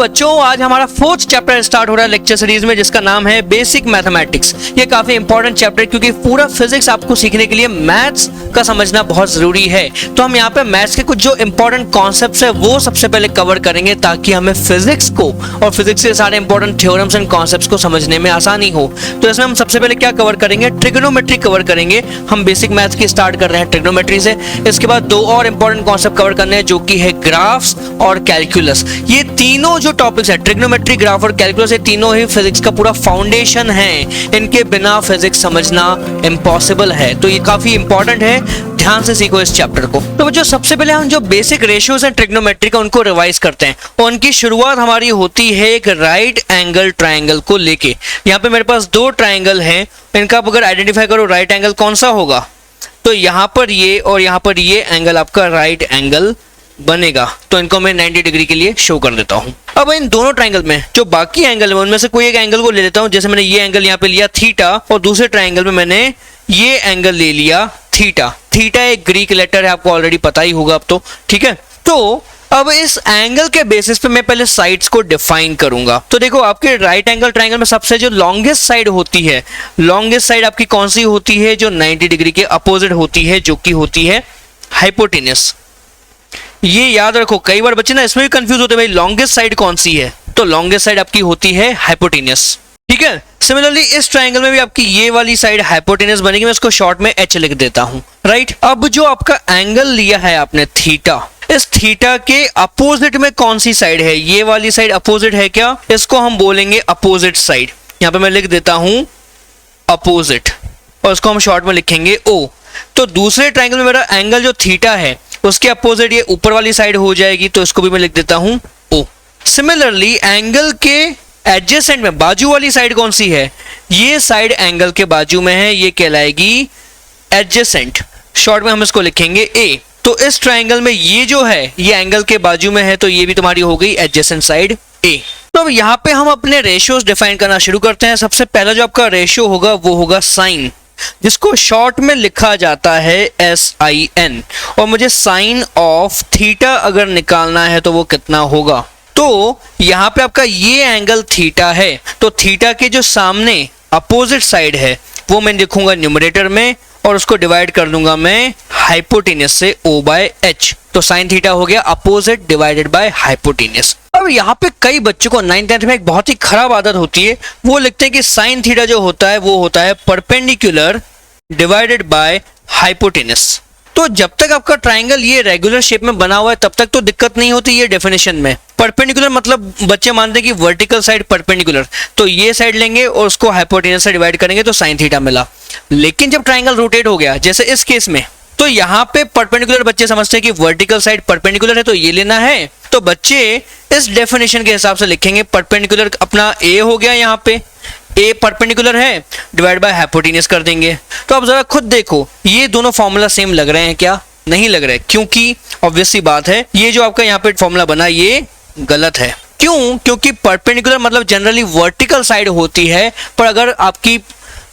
बच्चों, आज हमारा 4th चैप्टर स्टार्ट हो रहा है लेक्चर सीरीज में, जिसका नाम है बेसिक मैथमेटिक्स। ये काफी इंपॉर्टेंट चैप्टर, क्योंकि पूरा फिजिक्स आपको सीखने के लिए मैथ्स का समझना बहुत जरूरी है। तो हम यहाँ पे मैथ्स के कुछ जो इंपॉर्टेंट कॉन्सेप्ट्स है वो सबसे पहले कवर करेंगे, ताकि हमें फिजिक्स को और फिजिक्स के सारे इंपॉर्टेंट थ्योरम्स एंड कॉन्सेप्ट्स को समझने में आसानी हो। तो इसमें हम सबसे पहले क्या कवर करेंगे? ट्रिग्नोमेट्री कवर करेंगे। हम बेसिक मैथ्स की स्टार्ट कर रहे हैं ट्रिग्नोमेट्री से। इसके बाद दो और इंपॉर्टेंट कॉन्सेप्ट कवर करने हैं, जो कि है ग्राफ्स और कैलकुलस। ये तीनों जो टॉपिक्स है, ट्रिग्नोमेट्री, ग्राफ और कैलकुलस, ये तीनों ही फिजिक्स का पूरा फाउंडेशन है। इनके बिना फिजिक्स समझना इम्पॉसिबल है। तो ये काफी इंपॉर्टेंट है, ध्यान से सीखो इस चैप्टर को। तो बच्चों, सबसे पहले हम जो बेसिक रेशियोज हैं ट्रिग्नोमेट्री का, उनको रिवाइज करते हैं। और उनकी शुरुआत हमारी होती है एक राइट एंगल ट्राइंगल को लेके। यहाँ पे मेरे पास दो ट्राइंगल हैं, इनका आप अगर आइडेंटिफाई करो राइट एंगल कौन सा होगा, तो यहाँ पर ये और यहाँ पर ये एंगल आपका राइट एंगल बनेगा। तो इनको मैं 90 डिग्री के लिए शो कर देता हूँ। अब इन दोनों ट्राइंगल में जो बाकी एंगल है, उनमें से कोई एक एंगल को ले लेता हूँ। जैसे मैंने ये एंगल यहाँ पे लिया थीटा, और दूसरे ट्राइंगल में मैंने ये एंगल ले लिया थीटा। थीटा एक ग्रीक लेटर है, आपको ऑलरेडी पता ही होगा अब तो, ठीक है। तो अब इस एंगल के बेसिस पे मैं पहले साइड्स को डिफाइन करूंगा। तो देखो, आपके राइट एंगल ट्राइंगल में सबसे जो लॉन्गेस्ट साइड होती है, लॉन्गेस्ट साइड आपकी कौन सी होती है? जो 90 डिग्री के अपोजिट होती है, जो कि होती है हाइपोटेनस। ये याद रखो, कई बार बच्चे ना इसमें भी कंफ्यूज होते हैं, भाई लॉन्गेस्ट साइड कौन सी है? तो लॉन्गेस्ट साइड आपकी होती है हाइपोटेनस, ठीक है। सिमिलरली इस ट्राइंगल में भी आपकी ये वाली साइड हाइपोटेनस बनेगी। मैं इसको शॉर्ट में एच लिख देता हूं, राइट। अब जो आपका एंगल लिया है आपने थीटा, इस थीटा के अपोजिट में कौन सी साइड है? ये वाली साइड अपोजिट है क्या? इसको हम बोलेंगे अपोजिट साइड। यहां पे मैं लिख देता हूं अपोजिट, और इसको हम शॉर्ट में लिखेंगे ओ। तो दूसरे ट्राइंगल में मेरा एंगल जो थीटा है, उसके अपोजिट ये ऊपर वाली साइड हो जाएगी, तो इसको भी मैं लिख देता हूं ओ। सिमिलरली एंगल के एडजेसेंट में बाजू वाली साइड कौन सी है? ये साइड एंगल के बाजू में है, ये कहलाएगी एडजेसेंट। शॉर्ट में हम इसको लिखेंगे ए। तो इस ट्राइंगल में ये जो है, ये एंगल के बाजू में है, तो ये भी तुम्हारी हो गई एडजेसेंट साइड ए। तो अब यहाँ पे हम अपने रेशियोज डिफाइन करना शुरू करते हैं। सबसे पहला जो आपका रेशियो होगा वो होगा साइन, जिसको शॉर्ट में लिखा जाता है SIN। और मुझे साइन ऑफ थीटा अगर निकालना है तो वो कितना होगा? तो यहाँ पे आपका ये एंगल थीटा है, तो थीटा के जो सामने अपोजिट साइड है वो मैं लिखूंगा न्यूमरेटर में, और उसको डिवाइड कर दूंगा मैं हाइपोटेनस से O/H। तो साइन थीटा हो गया अपोजिट डिवाइडेड बाय हाइपोटेनस। अब यहाँ पे कई बच्चों को 9th 10th में एक बहुत ही खराब आदत होती है, वो लिखते हैं कि साइन थीटा जो होता है वो होता है परपेंडिकुलर डिवाइडेड बाय हाइपोटेनस। तो जब तक आपका ट्राइंगल ये रेगुलर शेप में बना हुआ है तब तक तो दिक्कत नहीं होती ये डेफिनेशन में। परपेंडिकुलर मतलब बच्चे मानते हैं कि वर्टिकल साइड परपेंडिकुलर, तो ये साइड लेंगे और उसको हाइपोटेनस से डिवाइड करेंगे तो साइन थीटा मिला। लेकिन जब ट्राइंगल रोटेट हो गया, जैसे इस केस में, तो यहाँ पे परपेंडिकुलर बच्चे समझते हैं कि वर्टिकल साइड परपेंडिकुलर है, तो ये लेना है। तो बच्चे इस डेफिनेशन के हिसाब से लिखेंगे परपेंडिकुलर अपना ए हो गया, यहाँ पे ए परपेंडिकुलर है, डिवाइड बाय हाइपोटेनस कर देंगे। तो अब जरा खुद देखो, ये दोनों फॉर्मूला सेम लग रहे हैं क्या? नहीं लग रहे, क्योंकि ऑब्वियस सी बात है, ये जो आपका यहाँ पे फॉर्मूला बना ये गलत है। क्यों? क्योंकि परपेंडिकुलर मतलब जनरली वर्टिकल साइड होती है, पर अगर आपकी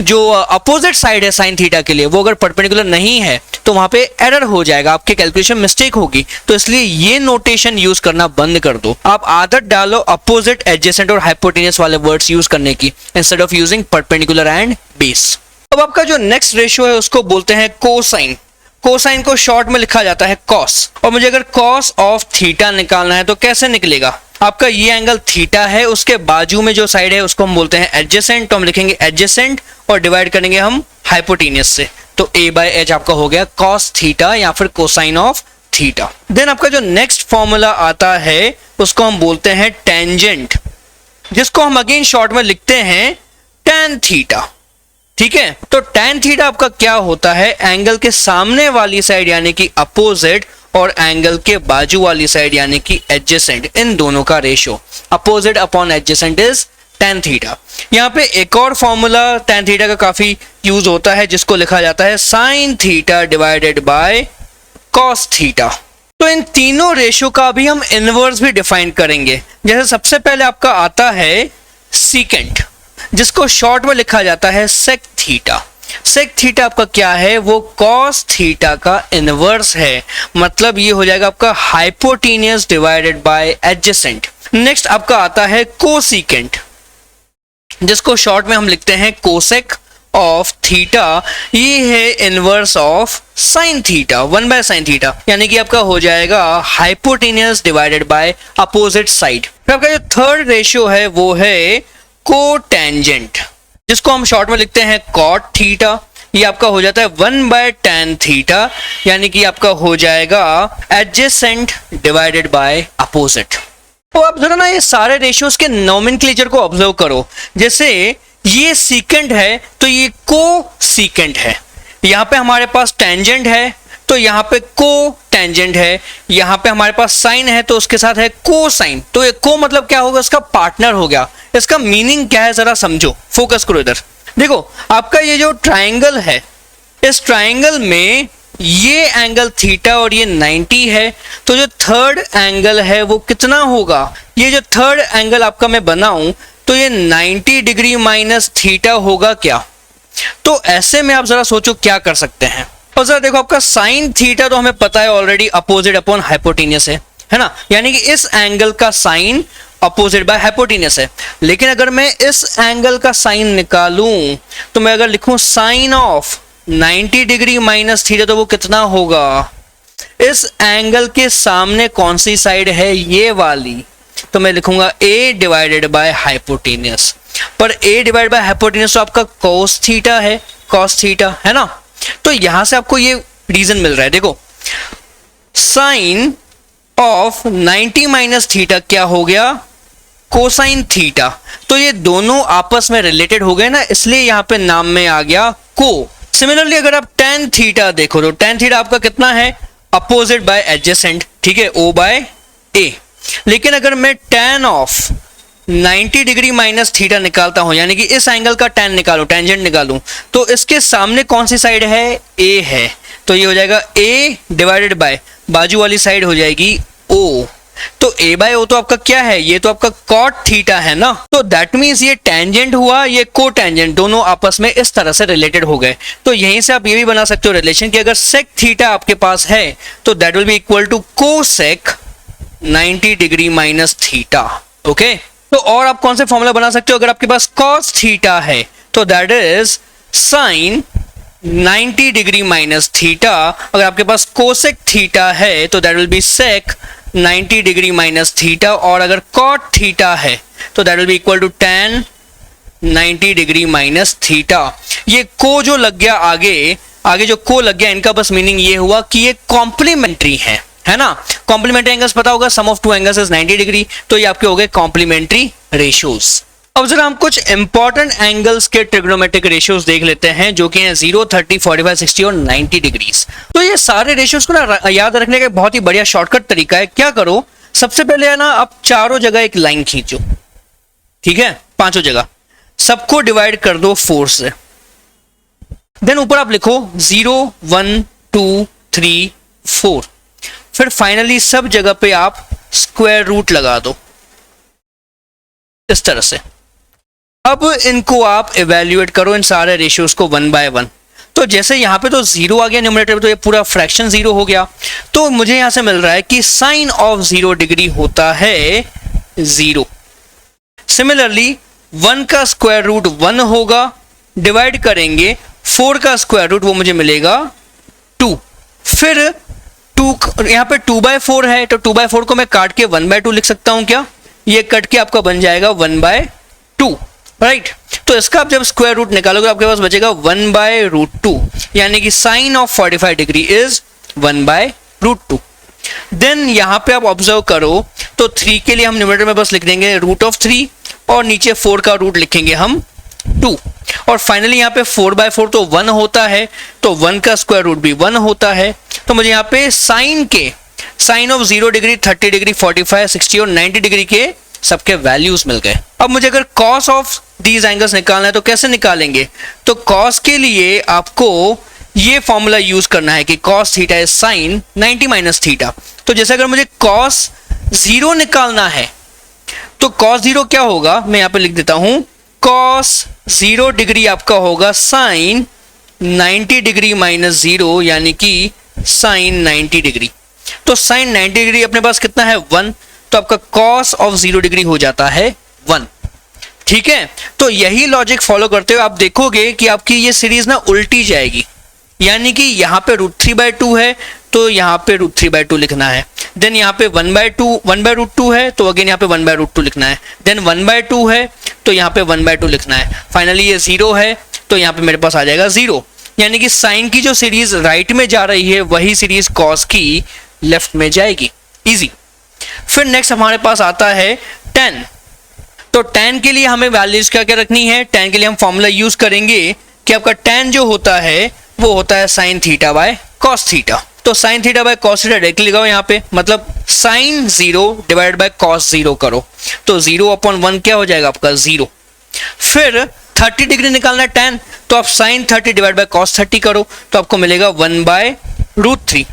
जो अपोजिट साइड है साइन थीटा के लिए, वो अगर परपेंडिकुलर नहीं है तो वहां पे एरर हो जाएगा, आपके कैलकुलेशन मिस्टेक होगी। तो इसलिए ये नोटेशन यूज करना बंद कर दो। आप आदत डालो अपोजिट, एडजेसेंट और हाइपोटेनस वाले वर्ड्स यूज करने की, instead of using perpendicular and base. अब आपका जो नेक्स्ट रेशियो है उसको बोलते हैं कोसाइन। कोसाइन को शॉर्ट में लिखा जाता है कॉस। और मुझे अगर कॉस ऑफ थीटा निकालना है तो कैसे निकलेगा? आपका ये एंगल थीटा है, उसके बाजू में जो साइड है उसको हम बोलते हैं एडजेसेंट। तो हम लिखेंगे एडजेसेंट और डिवाइड करेंगे हम हाइपोटेनस से, तो A/H आपका हो गया कॉस थीटा या फिर कोसाइन ऑफ थीटा। देन आपका जो नेक्स्ट फॉर्मूला आता है उसको हम बोलते हैं टेंजेंट, जिसको हम अगेन शॉर्ट में लिखते हैं tan थीटा, ठीक है। तो tan थीटा आपका क्या होता है? एंगल के सामने वाली साइड यानी कि अपोजिट, और एंगल के बाजू वाली साइड यानी कि एडजेसेंट, इन दोनों का ratio opposite upon adjacent is tan theta. यहाँ पे एक और फॉर्मूला tan थीटा का काफी यूज होता है, जिसको लिखा जाता है sine theta divided by cos theta. तो इन तीनों रेशियो का भी हम इनवर्स भी डिफाइन करेंगे। जैसे सबसे पहले आपका आता है सीकेंट, जिसको शॉर्ट में लिखा जाता है सेक थीटा। सेक थीटा आपका क्या है, वो कॉस थीटा का इनवर्स है, मतलब ये हो जाएगा आपका hypotenuse divided by adjacent. Next आपका आता है कोसिकेंट, जिसको शॉर्ट में हम लिखते हैं कोसेक ऑफ थीटा। ये है inverse of sine theta, 1/sin theta, यानी कि आपका हो जाएगा hypotenuse divided by opposite side. फिर आपका जो थर्ड रेशियो है वो है कोटेंजेंट, जिसको हम शॉर्ट में लिखते हैं कॉट थीटा। ये आपका हो जाता है 1/tan थीटा, यानी कि आपका हो जाएगा एडजेसेंट डिवाइडेड बाय अपोजिट। तो आप जरा ना ये सारे रेशियोज के नोमेनक्लेचर को ऑब्जर्व करो। जैसे ये सीकेंट है तो ये को सीकेंट है, यहाँ पे हमारे पास टेंजेंट है तो यहाँ पे को टेंजेंट है, यहाँ पे हमारे पास साइन है तो उसके साथ है को साइन। तो ये को मतलब क्या होगा, इसका पार्टनर हो गया। इसका मीनिंग क्या है जरा समझो, फोकस करो इधर। देखो आपका ये जो ट्राइंगल है, इस ट्राइंगल में ये एंगल थीटा और ये 90 है, तो जो थर्ड एंगल है वो कितना होगा, ये जो थर्ड एंगल आपका मैं बनाऊं तो ये 90 डिग्री माइनस थीटा होगा क्या। तो ऐसे में आप जरा सोचो क्या कर सकते हैं। और जरा देखो आपका साइन थीटा तो हमें पता है ऑलरेडी अपोजिट अपॉन हाइपोटेनियस है ना, यानी कि इस एंगल का साइन अपोजिट बाय हाइपोटेनियस है। लेकिन अगर मैं इस एंगल का साइन निकालूं तो मैं अगर लिखूं sine of 90 degree minus theta तो वो कितना होगा, इस एंगल के सामने कौन सी साइड है, ये वाली, तो मैं लिखूंगा a डिवाइडेड बाय हाइपोटेनियस। पर a डिवाइडेड बाय हाइपोटेनियस तो आपका cos थीटा है, cos थीटा है ना। तो यहां से आपको ये रीजन मिल रहा है। देखो साइन ऑफ 90 माइनस थीटा क्या हो गया, कोसाइन थीटा। तो ये दोनों आपस में रिलेटेड हो गए ना, इसलिए यहां पे नाम में आ गया को। सिमिलरली अगर आप tan थीटा देखो तो tan थीटा आपका कितना है, अपोजिट बाय एडजेसेंट, ठीक है, O बाय A। लेकिन अगर मैं tan of 90 degree minus theta निकालता हूं, यानी कि इस एंगल का tan निकालूं, टेंजेंट निकालूं, तो इसके सामने कौन सी साइड है, A है, तो ये हो जाएगा A डिवाइडेड बाय बाजू वाली साइड हो जाएगी O। तो A बाय O तो आपका क्या है, ये तो आपका कॉट थीटा है ना। तो दैट मीन्स ये टेंजेंट हुआ, ये को टेंजेंट, दोनों आपस में इस तरह से रिलेटेड हो गए। तो यहीं से आप ये भी बना सकते हो रिलेशन कि अगर सेक थीटा आपके पास है तो that will be equal to cosec 90 degree minus theta. Okay, तो और आप कौन से फॉर्मूला बना सकते हो, अगर आपके पास cos थीटा है तो that is sine 90 degree minus theta. अगर आपके पास कोसेक थीटा है तो that will be sec 90 degree minus theta. और अगर कॉट थीटा है तो that will be equal to tan 90 degree minus theta. ये को जो लग गया आगे जो को लग गया, इनका बस मीनिंग ये हुआ कि ये कॉम्प्लीमेंट्री है ना। कॉम्प्लीमेंट्री एंगल्स पता होगा, sum of two angles is 90 degree, तो ये आपके हो गए कॉम्प्लीमेंट्री रेशियोज। अब जरा हम कुछ इंपॉर्टेंट एंगल्स के ट्रिग्नोमेट्रिक रेशियोज देख लेते हैं, जो कि हैं 0, 30, 45, 60 और 90 डिग्रीज। तो ये सारे रेशियोज को ना याद रखने का बहुत ही बढ़िया शॉर्टकट तरीका है। क्या करो, सबसे पहले है ना आप चारों जगह एक लाइन खींचो, ठीक है, पांचों जगह, सबको डिवाइड कर दो 4 से। देन ऊपर आप लिखो 0, 1, 2, 3, 4। फिर फाइनली सब जगह पे आप स्क्वायर रूट लगा दो इस तरह से। अब इनको आप इवेल्युएट करो, इन सारे रेशियोज को 1 बाय 1। तो जैसे यहाँ पे तो 0 आ गया न्यूमरेटर में, तो ये पूरा फ्रैक्शन 0 हो गया। तो मुझे यहां से मिल रहा है कि साइन ऑफ 0 डिग्री होता है 0। सिमिलरली 1 का स्क्वायर रूट 1 होगा, डिवाइड करेंगे 4 का स्क्वायर रूट, वो मुझे मिलेगा 2। फिर 2 यहाँ पे 2 बाय 4 है, तो 2 बाय 4 को मैं काट के 1 बाय 2 लिख सकता हूं क्या, ये कट के आपका बन जाएगा 1 बाय 2, राइट। तो इसका आप जब स्क्वायर रूट निकालोगे आपके पास बचेगा 1 बाय रूट 2, यानी कि sine of 45 degree is 1 by root 2। Then यहां पे आप ऑब्जर्व करो तो 3 के लिए हम न्यूमरेटर में बस लिख देंगे रूट ऑफ 3 और नीचे 4 का रूट लिखेंगे हम 2। और फाइनली यहाँ पे 4 बाय 4 तो 1 होता है, तो 1 का स्क्वायर रूट भी 1 होता है। तो मुझे यहाँ पे साइन ऑफ 0 डिग्री, 30 डिग्री, 45, 60 और 90 डिग्री के सबके वैल्यूज मिल गए। अब मुझे अगर कॉस ऑफ दीज एंगल्स निकालना है तो कैसे निकालेंगे, तो कॉस के लिए आपको ये फॉर्मूला यूज करना है कि cos theta is sine 90 minus theta. तो जैसे अगर मुझे कॉस 0 निकालना है तो कॉस 0 क्या होगा, मैं यहाँ पे लिख देता हूं, कॉस 0 डिग्री आपका होगा साइन 90 डिग्री माइनस 0 यानी कि साइन 90 डिग्री। तो साइन 90 डिग्री अपने पास कितना है 1, तो आपका कॉस ऑफ 0 डिग्री हो जाता है 1। ठीक है, तो यही लॉजिक फॉलो करते हुए आप देखोगे कि आपकी ये सीरीज ना उल्टी जाएगी, यानी कि यहाँ पे √3/2 है तो यहाँ पे √3/2 लिखना है, देन यहाँ पे 1/2 है तो अगेन यहाँ पे 1/√2 लिखना है, देन 1/2 है तो यहाँ पे 1/2 लिखना है, फाइनली ये 0 है तो यहाँ पे मेरे पास आ जाएगा 0। यानी कि साइन की जो सीरीज राइट में जा रही है वही सीरीज कॉस की लेफ्ट में जाएगी। इजी। फिर नेक्स्ट हमारे पास आता है tan। तो tan के लिए हमें वैल्यूज क्या क्या रखनी है, tan के लिए हम फॉर्मूला यूज करेंगे कि आपका tan जो होता है वो होता है sin theta by cos theta. तो sin theta by cos theta directly लगाओ यहाँ पे, मतलब sin 0 डिवाइड बाय cos 0 करो तो 0/1 क्या हो जाएगा आपका 0। फिर 30 डिग्री निकालना है tan, तो आप sin 30 डिवाइड बाय cos 30 करो तो आपको मिलेगा 1/√3।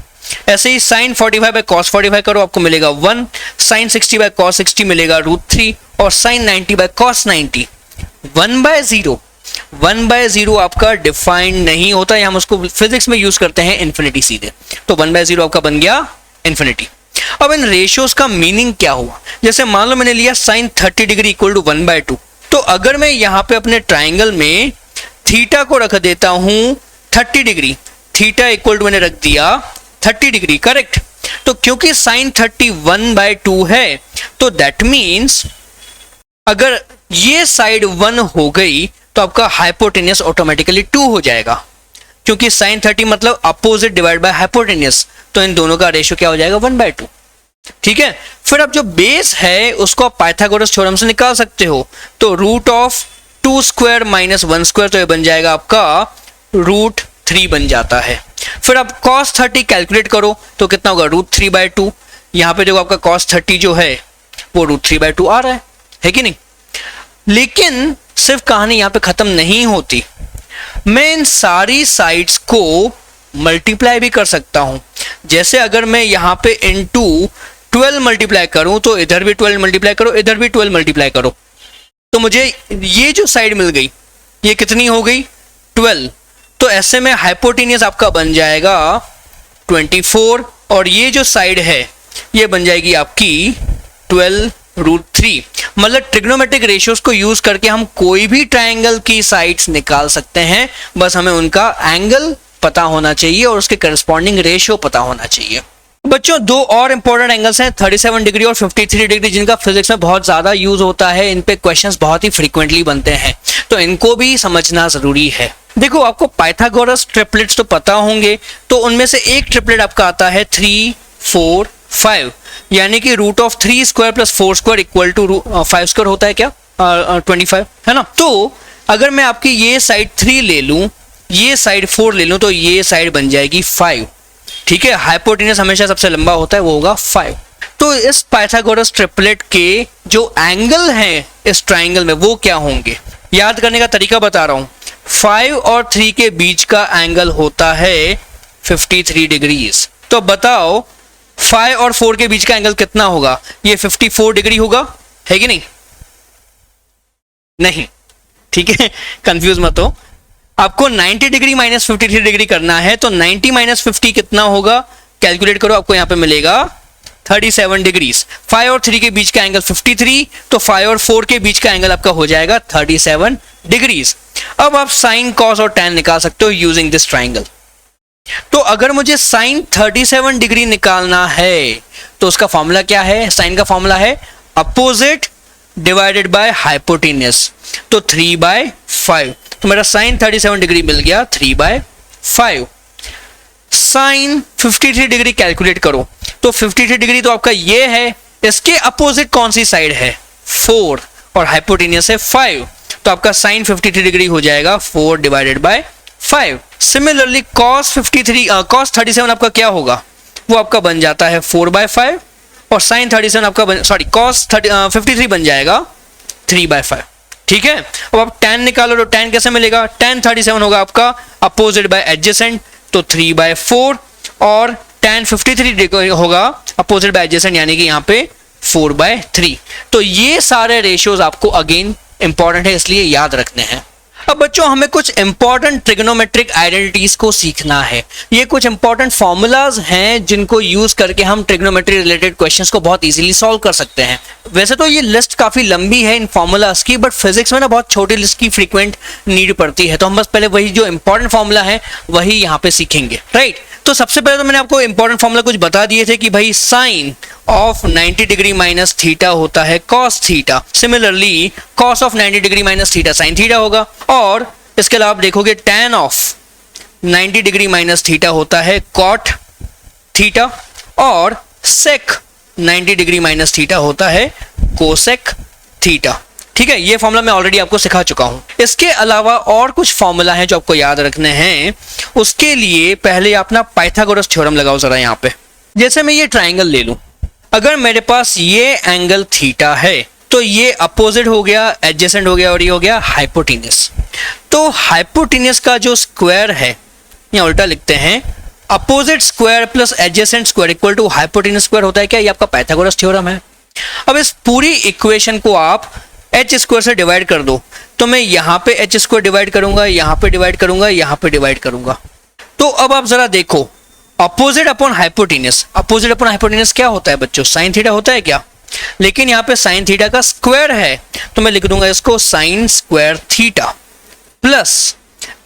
ऐसे ही sin 45 बाय cos 45 करो आपको मिलेगा 1, sin 60 बाय cos 60 मिलेगा √3 और sin 90 बाय cos 90 1/0। 1/0 आपका डिफाइंड नहीं होता है, हम उसको फिजिक्स में यूज करते हैं इन्फिनिटी सीधे, तो 1/0 आपका बन गया इन्फिनिटी। अब इन रेशियोज का मीनिंग क्या हुआ, जैसे मान लो मैंने लिया sin 30 डिग्री इक्वल टू 1/2, तो अगर मैं यहाँ पे अपने ट्राइंगल में थीटा को रख देता हूं 30 डिग्री, थीटा इक्वल टू मैंने रख दिया 30 डिग्री, करेक्ट। तो क्योंकि sin 30 1/2 है तो दैट मीन्स अगर ये साइड 1 हो गई तो आपका हाइपोटेनियस ऑटोमेटिकली 2 हो जाएगा, क्योंकि sin 30 मतलब अपोजिट डिवाइड बाय हाइपोटेनियस, तो इन दोनों का रेशियो क्या हो जाएगा 1/2। ठीक है, फिर अब जो बेस है उसको आप पाइथागोरस थ्योरम से निकाल सकते हो, तो √2² माइनस 1² तो ये बन जाएगा आपका √3 बन जाता है। फिर आप cos 30 कैलकुलेट करो तो कितना होगा √3/2, यहाँ पे देखो आपका cos 30 जो है वो √3/2 आ रहा है कि नहीं। लेकिन सिर्फ कहानी यहाँ पे खत्म नहीं होती, मैं इन सारी साइड्स को मल्टीप्लाई भी कर सकता हूं। जैसे अगर मैं यहाँ पे इनटू 12 मल्टीप्लाई करूं तो इधर भी 12 मल्टीप्लाई करो, इधर भी 12 मल्टीप्लाई करो, तो मुझे ये जो साइड मिल गई ये कितनी हो गई 12। तो ऐसे में हाइपोटेनियस आपका बन जाएगा 24 और ये जो साइड है ये बन जाएगी आपकी 12√3। मतलब ट्रिग्नोमेट्रिक रेशियोज को यूज करके हम कोई भी ट्रायंगल की साइड्स निकाल सकते हैं, बस हमें उनका एंगल पता होना चाहिए और उसके करस्पॉन्डिंग रेशियो पता होना चाहिए। बच्चों दो और इंपॉर्टेंट एंगल्स हैं 37 डिग्री और 53 डिग्री, जिनका फिजिक्स में बहुत ज्यादा यूज होता है, इन पे क्वेश्चंस बहुत ही फ्रीक्वेंटली बनते हैं, तो इनको भी समझना जरूरी है। देखो आपको पाइथागोरस ट्रिपलेट्स तो पता होंगे, तो उनमें से एक ट्रिपलेट आपका आता है 3 4 5, यानी कि √3² + 4² इक्वल टू 5² होता है क्या 25 है ना। तो अगर मैं आपकी ये साइड 3 ले लूं, ये साइड 4 ले लूं, तो ये साइड बन जाएगी 5। ठीक है, हाइपोटेनस हमेशा सबसे लंबा होता है, वो होगा 5। तो इस पाइथागोरस ट्रिपलेट के जो एंगल हैं इस ट्राइंगल में वो क्या होंगे, याद करने का तरीका बता रहा हूं। 5 और 3 के बीच का एंगल होता है 53 डिग्रीज। तो बताओ 5 और 4 के बीच का एंगल कितना होगा, ये 54 डिग्री होगा, है कि नहीं? नहीं, ठीक है, कंफ्यूज मत हो। आपको 90 डिग्री माइनस 53 डिग्री करना है, तो 90 माइनस 50 कितना होगा, कैलकुलेट करो, आपको यहां पे मिलेगा 37 डिग्रीज। 5 और 3 के बीच का एंगल 53, तो 5 और 4 के बीच का एंगल आपका हो जाएगा 37 डिग्रीज। अब आप साइन, कॉस और टैन निकाल सकते हो यूजिंग दिस ट्राइंगल। तो अगर मुझे साइन 37 डिग्री निकालना है तो उसका फॉर्मूला क्या है, साइन का फॉर्मूला है अपोजिट डिवाइडेड बाय हाइपोटेनस, तो 3/5। तो मेरा साइन 37 डिग्री मिल गया 3/5। साइन 53 डिग्री कैलकुलेट करो, तो 53 डिग्री तो आपका ये है, इसके अपोजिट कौन सी साइड है 4 और हाइपोटेनस है 5, तो आपका साइन 53 डिग्री हो जाएगा 4/5। सिमिलरली cos 37 आपका क्या होगा, वो आपका बन जाता है 4/5 और sin 37 आपका cos 53 बन जाएगा 3/5। ठीक है, अब आप tan निकालो तो tan कैसे मिलेगा, tan 37 होगा आपका अपोजिट बाय एडजेसेंट, तो 3/4 और tan 53 होगा अपोजिट बाय एडजेसेंट, यानी कि यहाँ पे 4/3। तो ये सारे रेशियोज आपको अगेन इंपॉर्टेंट है, इसलिए याद रखने हैं। अब बच्चों हमें कुछ इंपॉर्टेंट ट्रिग्नोमेट्रिक आइडेंटिटीज को सीखना है। ये कुछ इंपॉर्टेंट फॉर्मूलाज हैं जिनको यूज करके हम ट्रिग्नोमेट्री रिलेटेड क्वेश्चंस को बहुत इजीली सॉल्व कर सकते हैं। वैसे तो ये लिस्ट काफी लंबी है इन फॉर्मूलाज की, बट फिजिक्स में ना बहुत छोटी लिस्ट की फ्रीक्वेंट नीड पड़ती है, तो हम बस पहले वही जो इंपॉर्टेंट फॉर्मूला है वही यहाँ पे सीखेंगे, राइट। तो सबसे पहले तो मैंने आपको इंपॉर्टेंट फॉर्मूला कुछ बता दिए थे कि भाई sine of 90 degree minus theta होता है cos theta. Similarly cos of 90 degree minus theta sine theta होगा, और इसके अलावा आप देखोगे tan of 90 degree minus theta होता है कॉट थीटा, और सेक 90 डिग्री माइनस थीटा होता है कोसेक थीटा। ठीक है, ये फॉर्मूला मैं ऑलरेडी आपको सिखा चुका हूं। इसके अलावा और कुछ फॉर्मूला हैं जो आपको याद रखने हैं। उसके लिए पहले अपना पाइथागोरस थ्योरम लगाओ जरा यहाँ पे। जैसे मैं ये ट्राइंगल ले लूं, अगर मेरे पास ये एंगल थीटा है तो ये अपोजिट हो गया, एडजेसेंट हो गया, और ये हो गया हाइपोटेन्यूस। तो हाइपोटेन्यूस का जो स्क्वायर है, या उल्टा लिखते हैं, opposite square plus adjacent square equal to hypotenuse square होता है क्या? ये आपका पाइथागोरस थ्योरम है। अब इस पूरी इक्वेशन को आप एच स्क्वायर से डिवाइड कर दो, तो मैं यहाँ पे एच स्क्वायर डिवाइड करूंगा, यहाँ पे डिवाइड करूंगा, यहाँ पे डिवाइड करूंगा। तो अब आप जरा देखो, opposite upon hypotenuse, opposite upon hypotenuse क्या होता है बच्चों? साइन थीटा होता है क्या? लेकिन यहाँ पे साइन थीटा का स्क्वायर है, तो मैं लिख दूंगा इसको sine square theta, plus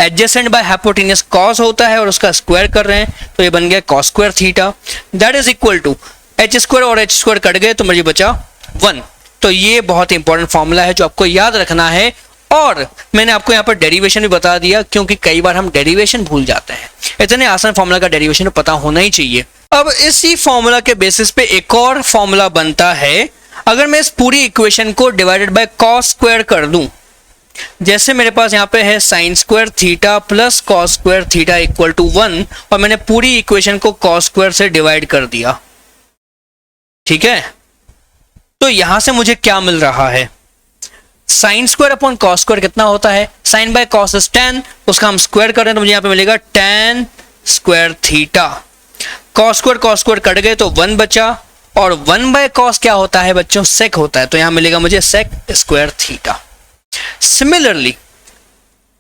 adjacent by hypotenuse cos होता है और उसका स्क्वायर कर रहे हैं, तो ये बन गया cos square theta, that is equal to H square और एच स्क्वायर कट गए तो मुझे बचा 1। तो ये बहुत इंपॉर्टेंट फॉर्मूला है जो आपको याद रखना है, और मैंने आपको यहाँ पर डेरिवेशन भी बता दिया, क्योंकि कई बार हम डेरिवेशन भूल जाते हैं। इतने आसान फॉर्मूला का डेरिवेशन पता होना ही चाहिए। अब इसी फॉर्मूला के बेसिस पे एक और फॉर्मूला बनता है। अगर मैं इस पूरी इक्वेशन को डिवाइडेड बाय कॉस स्क्वायर कर दूं, जैसे मेरे पास यहाँ पे है sine square theta plus cos square theta equal to 1, और मैंने पूरी इक्वेशन को कॉस स्क्वायर से डिवाइड कर दिया, ठीक है। तो यहां से मुझे क्या मिल रहा है? Sine square upon cos square कितना होता है? Sine by cos is tan, उसका हम स्क्वायर कर रहे हैं तो मुझे यहाँ पे मिलेगा tan square theta. Cos square कट गए तो 1 बचा, और 1 बाय कॉस क्या होता है बच्चों? सेक होता है, तो यहां मिलेगा मुझे सेक स्क्वायर थीटा। सिमिलरली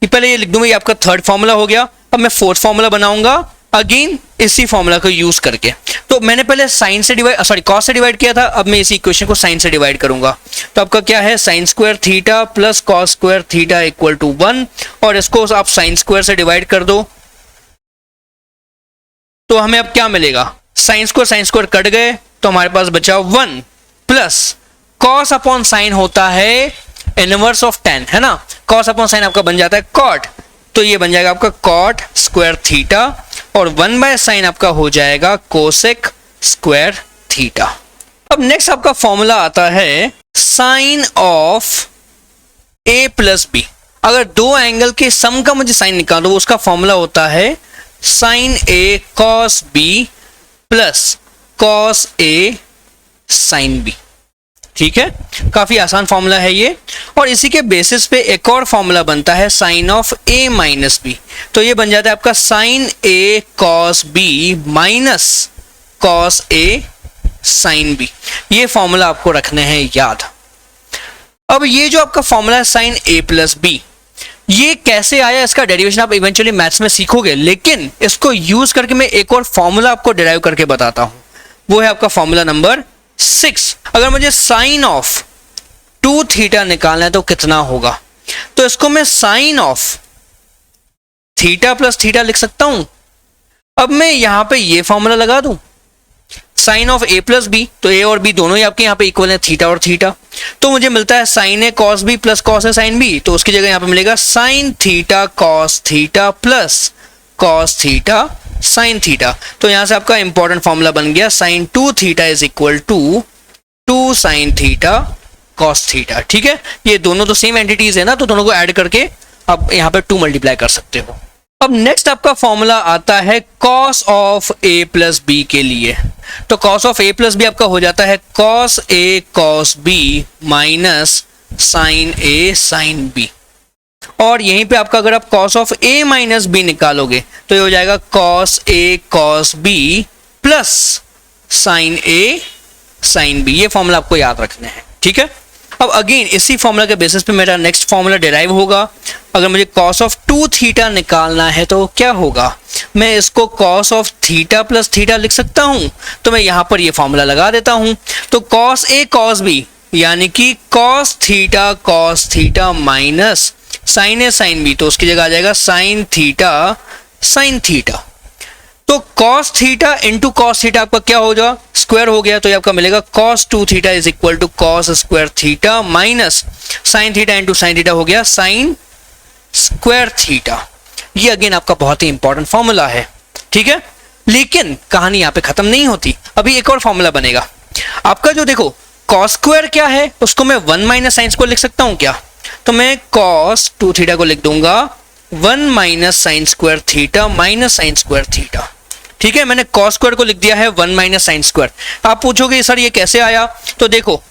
पहले ये लिख दूंगा, ये आपका थर्ड फॉर्मूला हो गया। अब मैं फोर्थ फॉर्मूला बनाऊंगा अगेन इसी फॉर्मूला को यूज करके। तो मैंने पहले साइन से डिवाइड कॉस से डिवाइड किया था, अब मैं इसी इक्वेशन को साइन से डिवाइड करूंगा। तो आपका क्या है? Sine square theta plus cos square theta equal to 1, और इसको आप साइन स्क्वायर से डिवाइड कर दो, तो हमें अब क्या मिलेगा? साइन स्क्वायर कट गए तो हमारे पास बचा 1, प्लस कॉस अपॉन साइन होता है इनवर्स ऑफ tan, है ना। कॉस अपॉन साइन आपका बन जाता है कॉट, तो ये बन जाएगा आपका कॉट स्क्वायर थीटा, और 1 बाय साइन आपका हो जाएगा कोसेक स्क्वायर थीटा। अब नेक्स्ट आपका फॉर्मूला आता है sine of a plus B. अगर दो एंगल के सम का मुझे साइन निकालो, उसका फॉर्मूला होता है sine a cos b plus cos a sine b। ठीक है, काफी आसान फॉर्मूला है ये, और इसी के बेसिस पे एक और फॉर्मूला बनता है sine of a minus B. तो ये बन जाता है आपका sine a cos b minus cos a sine b। ये फॉर्मूला आपको रखने हैं याद। अब ये जो आपका फॉर्मूला है साइन a प्लस बी, ये कैसे आया, इसका डेरिवेशन आप इवेंचुअली मैथ्स में सीखोगे, लेकिन इसको यूज करके मैं एक और फॉर्मूला आपको डिराइव करके बताता हूं। वो है आपका फॉर्मूला नंबर 6। अगर मुझे साइन ऑफ 2 थीटा निकालना है तो कितना होगा? तो इसको मैं sine of theta plus theta लिख सकता हूं। अब मैं यहां पे ये फॉर्मूला लगा दूं, sine of a plus B, तो a और b दोनों ही आपके यहाँ पे इक्वल है, थीटा और थीटा, तो मुझे मिलता है sine a cos b plus cos a sine b। तो उसकी जगह यहाँ पे मिलेगा sine theta cos theta plus cos theta sine theta. तो यहां से आपका इंपॉर्टेंट फॉर्मूला बन गया sine 2 theta is equal to 2 sine theta cos theta. ठीक है, ये दोनों तो सेम एंटिटीज है ना, तो दोनों को ऐड करके आप यहाँ पे 2 मल्टीप्लाई कर सकते हो। अब नेक्स्ट आपका फॉर्मूला आता है cos of a plus B के लिए। तो cos of a plus B आपका हो जाता है cos a cos b minus sine a sine b, और यहीं पे आपका अगर आप cos of a minus B निकालोगे तो ये हो जाएगा cos a cos b plus sine a sine b। ये फॉर्मूला आपको याद रखना है, ठीक है। अब अगेन इसी फॉर्मूला के बेसिस पे मेरा नेक्स्ट फॉर्मूला डिराइव होगा, अगर मुझे cos ऑफ 2 थीटा निकालना है तो क्या होगा, मैं इसको cos of theta plus theta लिख सकता हूं। तो मैं यहां पर ये फॉर्मूला लगा देता हूं। तो cos A cos B यानी कि cos theta minus sin A sin B, तो उसकी जगह आ जाएगा sin थीटा sin थीटा। तो cos theta into cos theta आपका क्या हो जाएगा, स्क्वायर हो गया। तो ये आपका मिलेगा cos 2 theta is equal to cos square theta minus sin theta into sin theta हो गया sin स्क्वायर थीटा। ये अगेन आपका बहुत ही इंपॉर्टेंट फॉर्मूला है, ठीक है। लेकिन कहानी यहाँ पे खत्म नहीं होती, अभी एक और फॉर्मूला बनेगा आपका। जो देखो cos स्क्वायर क्या है, उसको मैं 1 माइनस साइन स्क्वायर लिख सकता हूँ क्या, तो मैं cos 2 थीटा को लिख दूंगा 1 minus sine square theta minus sine square theta, ठीक है। मैंने cos स्क्वायर को लिख दिया है 1 माइनस साइन स्क्वायर। आप पूछोगे सर ये कैसे आया, तो देखो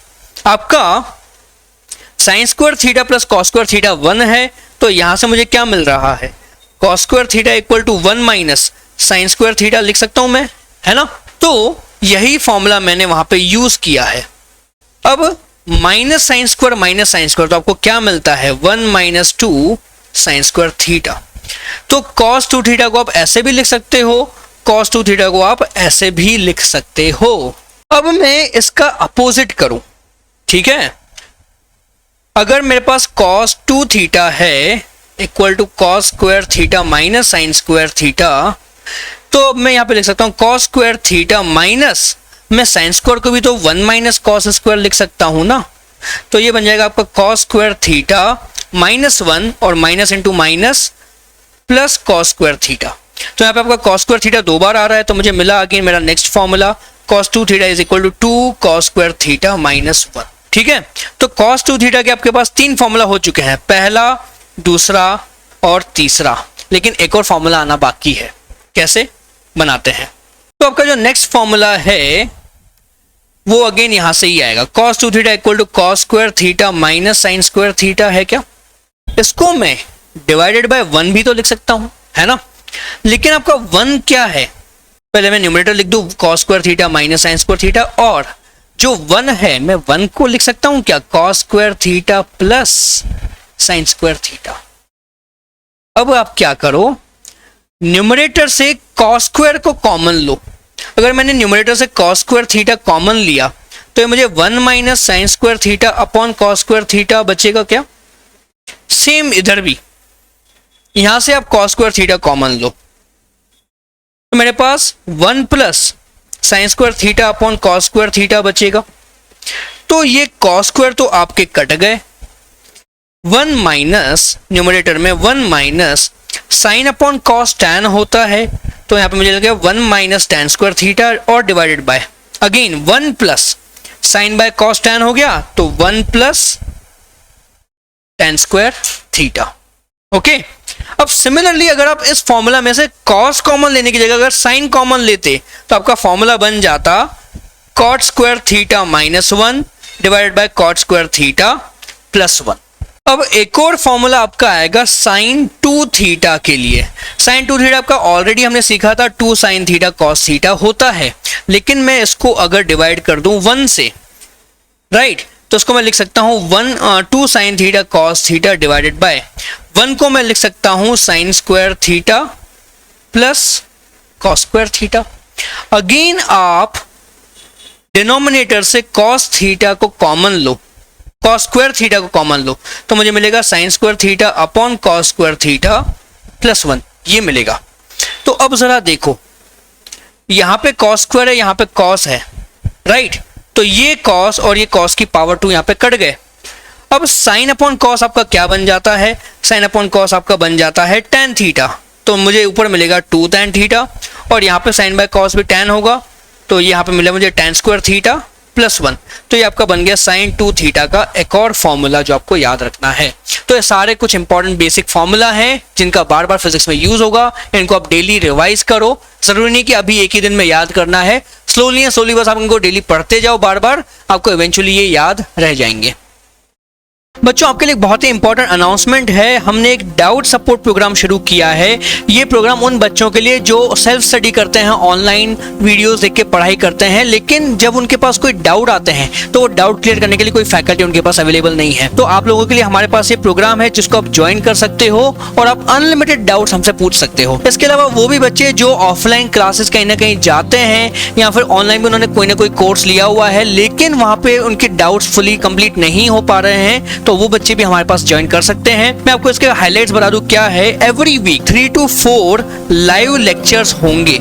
आपका sign square theta plus cos square theta 1 है, तो यहां से मुझे क्या मिल रहा है, cos square theta equal to 1 minus sine square theta लिख सकता हूं मैं, है ना। तो यही फॉर्मूला मैंने वहां पे यूज किया है। अब माइनस साइन स्क्वायर तो आपको क्या मिलता है, 1 माइनस 2 साइन स्क्वायर थीटा। तो cos 2 थीटा को आप ऐसे भी लिख सकते हो, cos 2 थीटा को आप ऐसे भी लिख सकते हो। अब मैं इसका अपोजिट करूं, ठीक है। अगर मेरे पास cos 2 थीटा है equal to cos square theta minus sine square theta, तो मैं यहां पे लिख सकता हूं cos स्क्वायर थीटा माइनस, मैं साइन स्क्वायर को भी तो 1 माइनस cos स्क्वायर लिख सकता हूं ना। तो ये बन जाएगा आपका cos स्क्वायर थीटा माइनस 1 और minus into minus plus cos square theta. तो यहाँ पे आपका cos स्क्वायर थीटा 2 बार आ रहा है, तो मुझे मिला अगेन मेरा next formula cos 2 theta is equal to 2 cos square theta minus 1, ठीक है। तो cos 2 थीटा के आपके पास 3 फॉर्मूला हो चुके हैं, पहला, दूसरा और तीसरा, लेकिन एक और फॉर्मूला आना बाकी है। कैसे बनाते हैं, तो आपका जो नेक्स्ट फॉर्मूला है वो अगेन यहां से ही आएगा, cos 2 theta equal to cos square theta minus sine square theta है क्या। इसको मैं डिवाइडेड बाय 1 भी तो लिख सकता हूं, है ना। लेकिन आपका 1 क्या है, पहले मैं न्यूमरेटर लिख दूं cos square theta minus sine square theta, और जो 1 है मैं 1 को लिख सकता हूं क्या, cos square theta plus sign square theta. अब आप क्या करो, न्यूमरेटर से cos स्क्वायर को कॉमन लो। अगर मैंने न्यूमरेटर से cos स्क्वायर थीटा कॉमन लिया तो ये मुझे 1 minus sine square theta upon cos square theta बचेगा क्या। सेम इधर भी, यहां से आप cos स्क्वायर थीटा कॉमन लो, तो मेरे पास 1 plus sign square theta upon cos square theta बचेगा। तो ये cos स्क्वायर तो आपके कट गए, 1 माइनस न्यूमरेटर में 1 minus sine upon cos tan होता है, तो यहां पे मुझे लग गया 1 माइनस tan स्क्वायर थीटा और divided by again 1 plus sine by cos tan हो गया, तो 1 plus tan square theta. Okay, अब सिमिलरली अगर आप इस फॉर्मूला में से cos कॉमन लेने की जगह अगर साइन कॉमन लेते तो आपका फॉर्मूला बन जाता cot square theta minus 1 divided by cot square theta plus 1। अब एक और फॉर्मूला आपका आएगा sin 2 थीटा के लिए। sin 2 थीटा आपका ऑलरेडी हमने सीखा था 2 sin थीटा cos थीटा होता है, लेकिन मैं इसको अगर डिवाइड कर दूं 1 से, राइट, तो उसको मैं लिख सकता हूं 2 sin theta cos theta divided by 1 को मैं लिख सकता हूं sin square theta plus cos square theta. Again आप डिनोमिनेटर से cos थीटा को कॉमन लो, cos स्क्वायर थीटा को कॉमन लो, तो मुझे मिलेगा sin square theta upon cos square theta plus 1, ये मिलेगा। तो अब जरा देखो, यहां पे cos स्क्वायर है, यहां पे cos है, राइट, तो ये cos और ये cos की पावर 2 यहां पे कट गए। अब sin अपॉन cos आपका क्या बन जाता है, sin अपॉन cos आपका बन जाता है tan थीटा, तो मुझे ऊपर मिलेगा 2 tan थीटा, और यहाँ पे sin बाय cos भी tan होगा, तो यहाँ पे मिला मुझे tan स्क्वायर थीटा प्लस 1। तो ये आपका बन गया sin 2 थीटा का एक और फॉर्मूला जो आपको याद रखना है। तो ये सारे कुछ इंपॉर्टेंट बेसिक फॉर्मूला हैं जिनका बार बार फिजिक्स में यूज होगा, इनको आप डेली रिवाइज करो। जरूरी नहीं कि अभी एक ही दिन में याद करना है, स्लोली एंड स्लोली बस आप इनको डेली पढ़ते जाओ बार बार, आपको इवेंचुअली ये याद रह जाएंगे। बच्चों आपके लिए एक बहुत ही इंपॉर्टेंट अनाउंसमेंट है। हमने एक डाउट सपोर्ट प्रोग्राम शुरू किया है। ये प्रोग्राम उन बच्चों के लिए जो सेल्फ स्टडी करते हैं, ऑनलाइन वीडियोस देख के पढ़ाई करते हैं, लेकिन जब उनके पास कोई डाउट आते हैं तो वो डाउट क्लियर करने के लिए कोई फैकल्टी उनके पास अवेलेबल नहीं है। तो आप लोगों के लिए हमारे पास ये प्रोग्राम है जिसको आप ज्वाइन कर सकते हो और आप अनलिमिटेड डाउट्स हमसे पूछ सकते हो। इसके अलावा वो भी बच्चे जो ऑफलाइन क्लासेस कहीं ना कहीं जाते हैं या फिर ऑनलाइन भी उन्होंने कोई ना कोई कोर्स लिया हुआ है लेकिन वहां पे उनके डाउट्स फुली कंप्लीट नहीं हो पा रहे हैं, तो वो बच्चे भी हमारे पास ज्वाइन कर सकते हैं। मैं आपको इसके हाइलाइट्स बता दूं क्या है। Every week 3 to 4 live lectures होंगे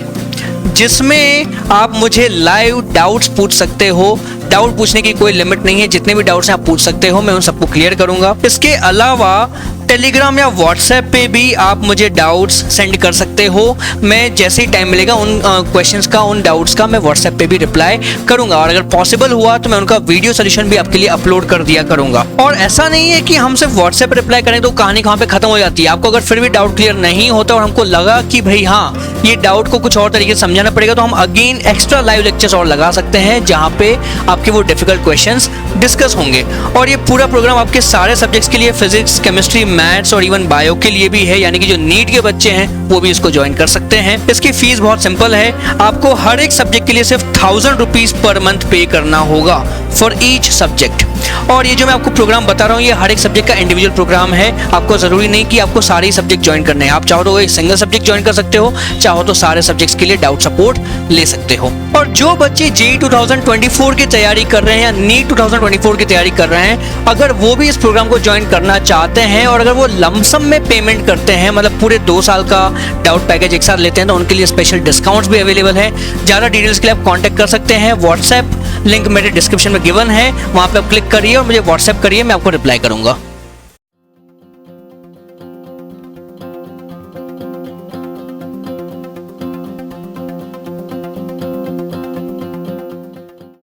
जिसमें आप मुझे लाइव डाउट्स पूछ सकते हो। डाउट पूछने की कोई लिमिट नहीं है, जितने भी डाउट्स हैं आप पूछ सकते हो, मैं उन सबको क्लियर करूंगा। इसके अलावा टेलीग्राम या व्हाट्सएप पे भी आप मुझे डाउट्स सेंड कर सकते हो। मैं जैसे ही टाइम मिलेगा उन क्वेश्चंस का, उन डाउट्स का मैं व्हाट्सएप पे भी रिप्लाई करूंगा और अगर पॉसिबल हुआ तो मैं उनका वीडियो सोल्यूशन भी आपके लिए अपलोड कर दिया करूंगा। और ऐसा नहीं है कि हम सिर्फ व्हाट्सएप रिप्लाई करें तो कहानी कहाँ पे खत्म हो जाती है। आपको अगर फिर भी डाउट क्लियर नहीं होता और हमको लगा कि भाई हाँ ये डाउट को कुछ और तरीके से समझाना पड़ेगा, तो हम अगेन एक्स्ट्रा लाइव लेक्चर्स और लगा सकते हैं जहाँ पे आपके वो डिफिकल्ट क्वेश्चंस डिस्कस होंगे। और ये पूरा प्रोग्राम आपके सारे सब्जेक्ट्स के लिए, फिजिक्स, केमिस्ट्री, मैथ्स और इवन बायो के लिए भी है, यानी कि जो नीट के बच्चे हैं वो भी इसको ज्वाइन कर सकते हैं। इसकी फीस बहुत सिंपल है, आपको हर एक सब्जेक्ट के लिए सिर्फ 1000 रुपीज पर मंथ पे करना होगा फॉर ईच सब्जेक्ट। और ये जो मैं आपको प्रोग्राम बता रहा हूँ ये हर एक सब्जेक्ट का इंडिविजुअल प्रोग्राम है। आपको जरूरी नहीं कि आपको सारे सब्जेक्ट ज्वाइन करने हैं। आप चाहो तो एक सिंगल सब्जेक्ट ज्वाइन कर सकते हो, चाहो तो सारे सब्जेक्ट्स के लिए डाउट सपोर्ट ले सकते हो। और जो बच्चे जेईई 2024 की तैयारी कर रहे हैं या नीट 2024 की तैयारी कर रहे हैं, अगर वो भी इस प्रोग्राम को ज्वाइन करना चाहते हैं और अगर वो लमसम में पेमेंट करते हैं, मतलब पूरे 2 साल का डाउट पैकेज एक साथ लेते हैं, तो उनके लिए स्पेशल डिस्काउंट्स भी अवेलेबल है। ज़्यादा डिटेल्स के लिए आप कॉन्टैक्ट कर सकते हैं। व्हाट्सएप लिंक मेरे डिस्क्रिप्शन में गिवन है, वहाँ पे आप क्लिक करिए और मुझे व्हाट्सएप करिए, मैं आपको रिप्लाई करूंगा।